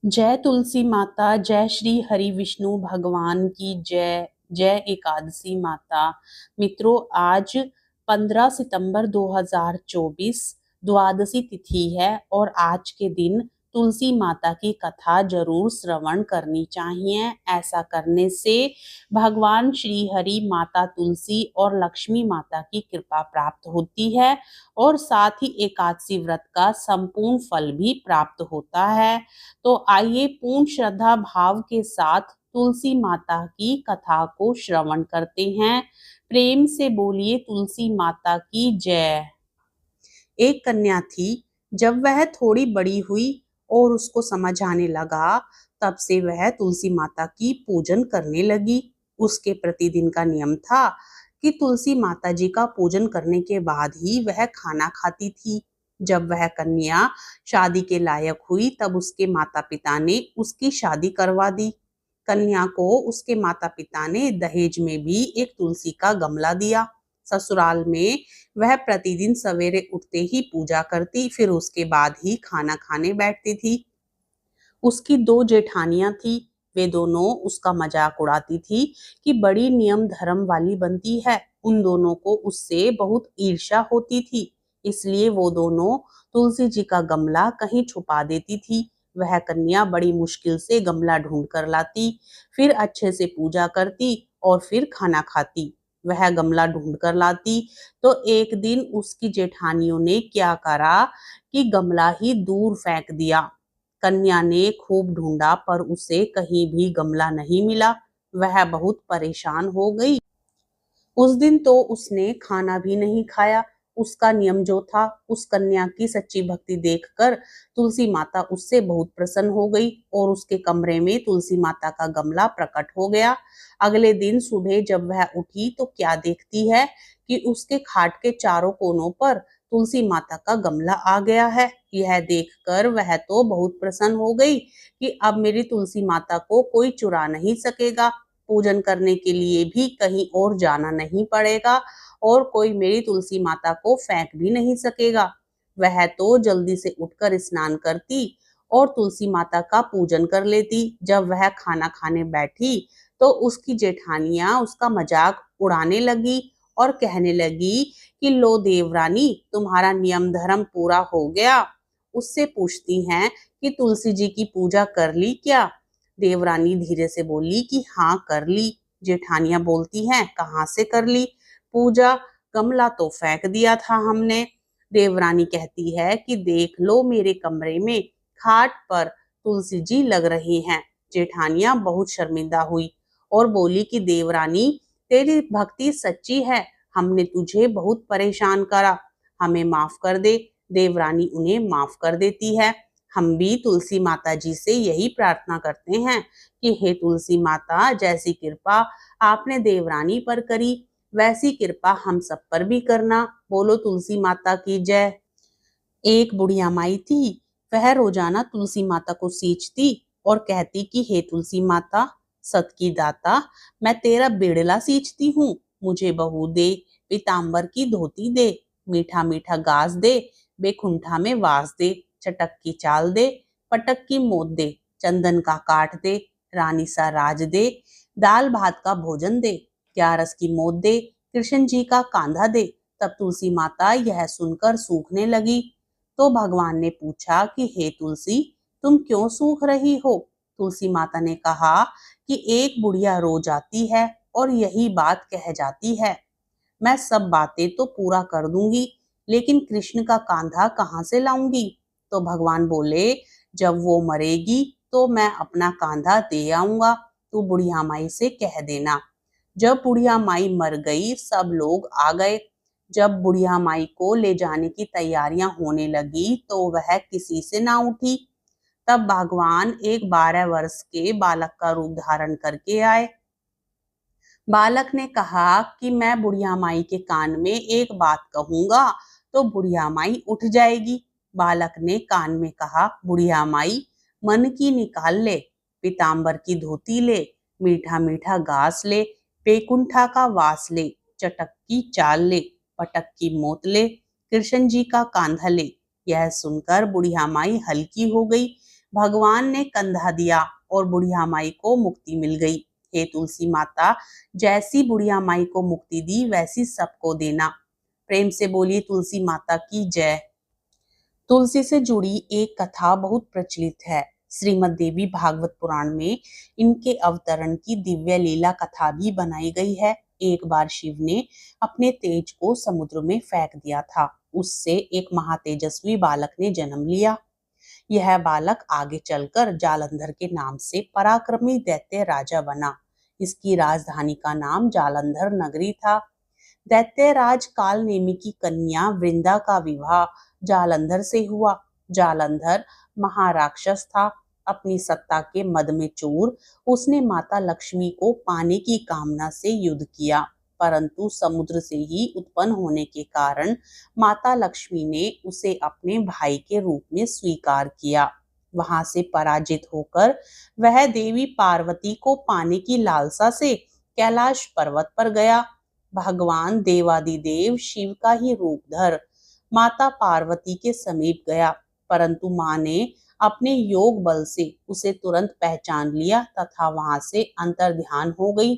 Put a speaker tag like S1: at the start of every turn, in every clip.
S1: जय तुलसी माता, जय श्री हरि विष्णु भगवान की जय। जय एकादशी माता। मित्रों, आज 15 सितंबर 2024 द्वादशी तिथि है और आज के दिन तुलसी माता की कथा जरूर श्रवण करनी चाहिए। ऐसा करने से भगवान श्री हरि, माता तुलसी और लक्ष्मी माता की कृपा प्राप्त होती है और साथ ही एकादशी व्रत का संपूर्ण फल भी प्राप्त होता है। तो आइए पूर्ण श्रद्धा भाव के साथ तुलसी माता की कथा को श्रवण करते हैं। प्रेम से बोलिए तुलसी माता की जय। एक कन्या थी। जब वह थोड़ी बड़ी हुई और उसको समझ आने लगा, तब से वह तुलसी माता की पूजन करने लगी। उसके प्रतिदिन का नियम था कि तुलसी माता जी का पूजन करने के बाद ही वह खाना खाती थी। जब वह कन्या शादी के लायक हुई, तब उसके माता पिता ने उसकी शादी करवा दी। कन्या को उसके माता पिता ने दहेज में भी एक तुलसी का गमला दिया। ससुराल में वह प्रतिदिन सवेरे उठते ही पूजा करती, फिर उसके बाद ही खाना खाने बैठती थी। उसकी दो जेठानियां थी। वे दोनों उसका मजाक उड़ाती थी कि बड़ी नियम धर्म वाली बनती है। उन दोनों को उससे बहुत ईर्ष्या होती थी, इसलिए वो दोनों तुलसी जी का गमला कहीं छुपा देती थी। वह कन्या बड़ी मुश्किल से गमला ढूंढ कर लाती, फिर अच्छे से पूजा करती और फिर खाना खाती। वह गमला ढूंढ कर लाती तो एक दिन उसकी जेठानियों ने क्या करा कि गमला ही दूर फेंक दिया। कन्या ने खूब ढूंढा पर उसे कहीं भी गमला नहीं मिला। वह बहुत परेशान हो गई। उस दिन तो उसने खाना भी नहीं खाया। उसका नियम जो था, उस कन्या की सच्ची भक्ति देखकर तुलसी माता उससे बहुत प्रसन्न हो गई और उसके कमरे में तुलसी माता का गमला प्रकट हो गया। अगले दिन सुबह जब वह उठी तो क्या देखती है कि उसके खाट के चारों कोनों पर तुलसी माता का गमला आ गया है। यह देखकर वह तो बहुत प्रसन्न हो गई कि अब मेरी तुलसी माता को कोई चुरा नहीं सकेगा। पूजन करने के लिए भी कहीं और जाना नहीं पड़ेगा और कोई मेरी तुलसी माता को फेंक भी नहीं सकेगा। वह तो जल्दी से उठकर स्नान करती और तुलसी माता का पूजन कर लेती। जब वह खाना खाने बैठी तो उसकी जेठानियां उसका मजाक उड़ाने लगी और कहने लगी कि लो देवरानी, तुम्हारा नियम धर्म पूरा हो गया। उससे पूछती हैं कि तुलसी जी की पूजा कर ली क्या। देवरानी धीरे से बोली कि हाँ कर ली। जेठानियां बोलती हैं कहाँ से कर ली पूजा, गमला तो फेंक दिया था हमने। देवरानी कहती है कि देख लो मेरे कमरे में खाट पर तुलसी जी लग रही हैं। जेठानियां बहुत शर्मिंदा हुई और बोली कि देवरानी, तेरी भक्ति सच्ची है, हमने तुझे बहुत परेशान करा, हमें माफ कर दे। देवरानी उन्हें माफ कर देती है। हम भी तुलसी माता जी से यही प्रार्थना करते हैं कि हे तुलसी माता, जैसी कृपा आपने देवरानी पर करी, वैसी कृपा हम सब पर भी करना। बोलो तुलसी माता की जय। एक बुढ़िया माई थी। वह रोजाना तुलसी माता को सींचती और कहती कि हे तुलसी माता, सत की दाता, मैं तेरा बेड़ला सींचती हूँ, मुझे बहू दे, पीताम्बर की धोती दे, मीठा मीठा घास दे, बेकुंठा में वास दे, चटक की चाल दे, पटक की मोत दे, चंदन का काट दे, रानी सा राज दे, दाल भात का भोजन दे, ग्यारस की मोत दे, कृष्ण जी का कांधा दे। तब तुलसी माता यह सुनकर सूखने लगी। तो भगवान ने पूछा कि हे तुलसी, तुम क्यों सूख रही हो। तुलसी माता ने कहा कि एक बुढ़िया रो जाती है और यही बात कह जाती है, मैं सब बातें तो पूरा कर दूंगी, लेकिन कृष्ण का कांधा कहाँ से लाऊंगी। तो भगवान बोले, जब वो मरेगी तो मैं अपना कांधा दे आऊंगा, तू बुढ़िया माई से कह देना। जब बुढ़िया माई मर गई, सब लोग आ गए। जब बुढ़िया माई को ले जाने की तैयारियां होने लगी तो वह किसी से ना उठी। तब भगवान एक 12 वर्ष के बालक का रूप धारण करके आए। बालक ने कहा कि मैं बुढ़िया माई के कान में एक बात कहूंगा तो बुढ़िया माई उठ जाएगी। बालक ने कान में कहा, बुढ़िया माई, मन की निकाल ले, पीताम्बर की धोती ले, मीठा मीठा घास ले, पेकुंठा का वास ले, चटक की चाल ले, पटक की मोत ले, कृष्ण जी का कांधा ले। यह सुनकर बुढ़िया माई हल्की हो गई। भगवान ने कंधा दिया और बुढ़िया माई को मुक्ति मिल गई। हे तुलसी माता, जैसी बुढ़िया माई को मुक्ति दी वैसी सबको देना। प्रेम से बोलिए तुलसी माता की जय। तुलसी से जुड़ी एक कथा बहुत प्रचलित है। श्रीमद् देवी भागवत पुराण में इनके अवतरण की दिव्य लीला कथा भी बनाई गई है। एक बार शिव ने अपने तेज को समुद्र में फेंक दिया था। उससे एक महातेजस्वी बालक ने जन्म लिया। यह बालक आगे चलकर जालंधर के नाम से पराक्रमी दैत्य राजा बना। इसकी राजधानी का नाम जालंधर नगरी था। दैत्यराज कालनेमी की कन्या वृंदा का विवाह जालंधर से हुआ। जालंधर महाराक्षस था। अपनी सत्ता के मद में चूर उसने माता लक्ष्मी को पाने की कामना से युद्ध किया, परंतु समुद्र से ही उत्पन्न होने के कारण माता लक्ष्मी ने उसे अपने भाई के रूप में स्वीकार किया। वहां से पराजित होकर वह देवी पार्वती को पाने की लालसा से कैलाश पर्वत पर गया। भगवान देवादिदेव शिव का ही रूप धर माता पार्वती के समीप गया, परंतु मां ने अपने योग बल से उसे तुरंत पहचान लिया तथा वहां से अंतर्ध्यान हो गई।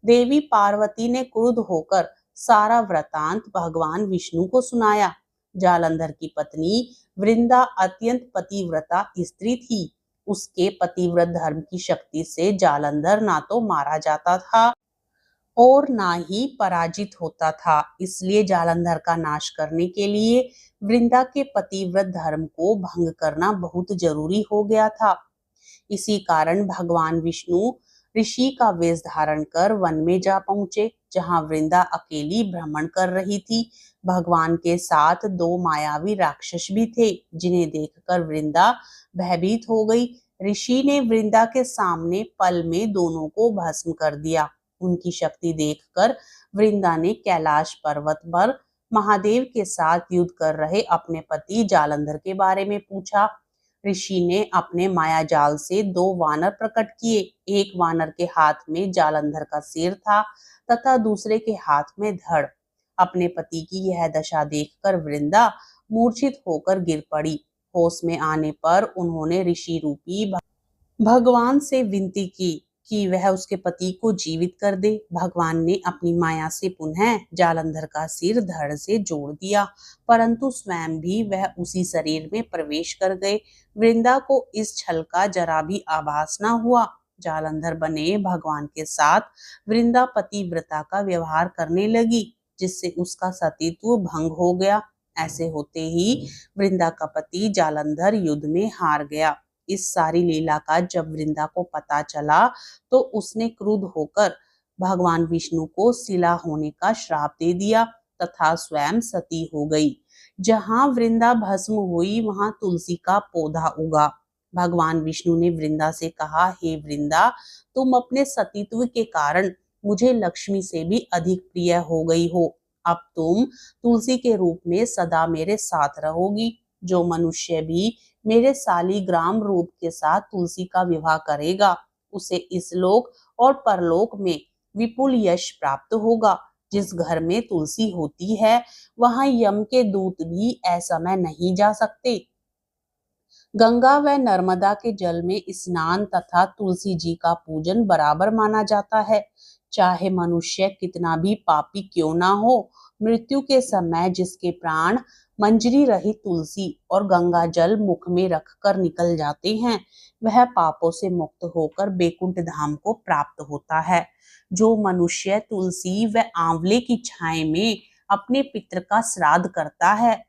S1: देवी पार्वती ने क्रुद्ध होकर सारा वृतांत भगवान विष्णु को सुनाया। जालंधर की पत्नी वृंदा अत्यंत पतिव्रता स्त्री थी। उसके पतिव्रत धर्म की शक्ति से जालंधर ना तो मारा जाता था और ना ही पराजित होता था। इसलिए जालंधर का नाश करने के लिए वृंदा के पतिव्रत धर्म को भंग करना बहुत जरूरी हो गया था। इसी कारण भगवान विष्णु ऋषि का वेश धारण कर वन में जा पहुंचे, जहां वृंदा अकेली भ्रमण कर रही थी। भगवान के साथ दो मायावी राक्षस भी थे, जिन्हें देखकर वृंदा भयभीत हो गई। ऋषि ने वृंदा के सामने पल में दोनों को भस्म कर दिया। उनकी शक्ति देखकर वृंदा ने कैलाश पर्वत पर महादेव के साथ युद्ध कर रहे अपने पति जालंधर के बारे में पूछा। ऋषि ने अपने माया जाल से दो वानर प्रकट किए। एक वानर के हाथ में जालंधर का सिर था तथा दूसरे के हाथ में धड़। अपने पति की यह दशा देखकर वृंदा मूर्छित होकर गिर पड़ी। होश में आने पर उन्होंने ऋषि रूपी भगवान से विनती की कि वह उसके पति को जीवित कर दे। भगवान ने अपनी माया से पुनः जालंधर का सिर धड़ से जोड़ दिया, परंतु स्वयं भी वह उसी शरीर में प्रवेश कर गए। वृंदा को इस छल का जरा भी आभास न हुआ। जालंधर बने भगवान के साथ वृंदा पतिव्रता का व्यवहार करने लगी, जिससे उसका सतीत्व भंग हो गया। ऐसे होते ही वृंदा का पति जालंधर युद्ध में हार गया। इस सारी लीला का जब वृंदा को पता चला तो उसने क्रुद्ध होकर भगवान विष्णु को शिला होने का श्राप दे दिया तथा स्वयं सती हो गई। जहां वृंदा भस्म हुई वहां तुलसी का पौधा उगा। भगवान विष्णु ने वृंदा से कहा, हे वृंदा, तुम अपने सतीत्व के कारण मुझे लक्ष्मी से भी अधिक प्रिय हो गई हो। अब तुम तुलसी के रूप में सदा मेरे साथ रहोगी। जो मनुष्य भी मेरे शालिग्राम रूप के साथ तुलसी का विवाह करेगा, उसे इस लोक और परलोक में विपुल यश प्राप्त होगा। जिस घर में तुलसी होती है वहां यम के दूत भी असमय नहीं जा सकते। गंगा व नर्मदा के जल में स्नान तथा तुलसी जी का पूजन बराबर माना जाता है। चाहे मनुष्य कितना भी पापी क्यों ना हो, मृत्यु के समय जिसके प्राण मंजरी रहित तुलसी और गंगा जल मुख में रखकर निकल जाते हैं, वह पापों से मुक्त होकर बैकुंठ धाम को प्राप्त होता है। जो मनुष्य तुलसी व आंवले की छाया में अपने पितृ का श्राद्ध करता है,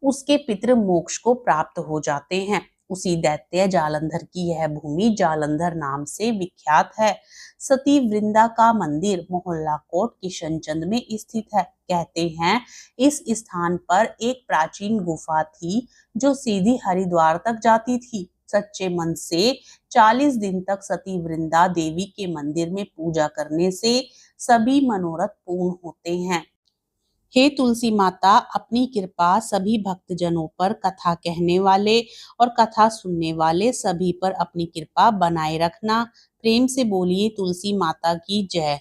S1: उसके पितृ मोक्ष को प्राप्त हो जाते हैं। उसी दैत्य जालंधर की यह भूमि जालंधर नाम से विख्यात है। सती वृंदा का मंदिर मोहल्ला कोट किशनचंद में स्थित है। कहते हैं इस स्थान पर एक प्राचीन गुफा थी जो सीधी हरिद्वार तक जाती थी। सच्चे मन से 40 दिन तक सती वृंदा देवी के मंदिर में पूजा करने से सभी मनोरथ पूर्ण होते हैं। हे तुलसी माता, अपनी कृपा सभी भक्तजनों पर, कथा कहने वाले और कथा सुनने वाले सभी पर अपनी कृपा बनाए रखना। प्रेम से बोलिए तुलसी माता की जय।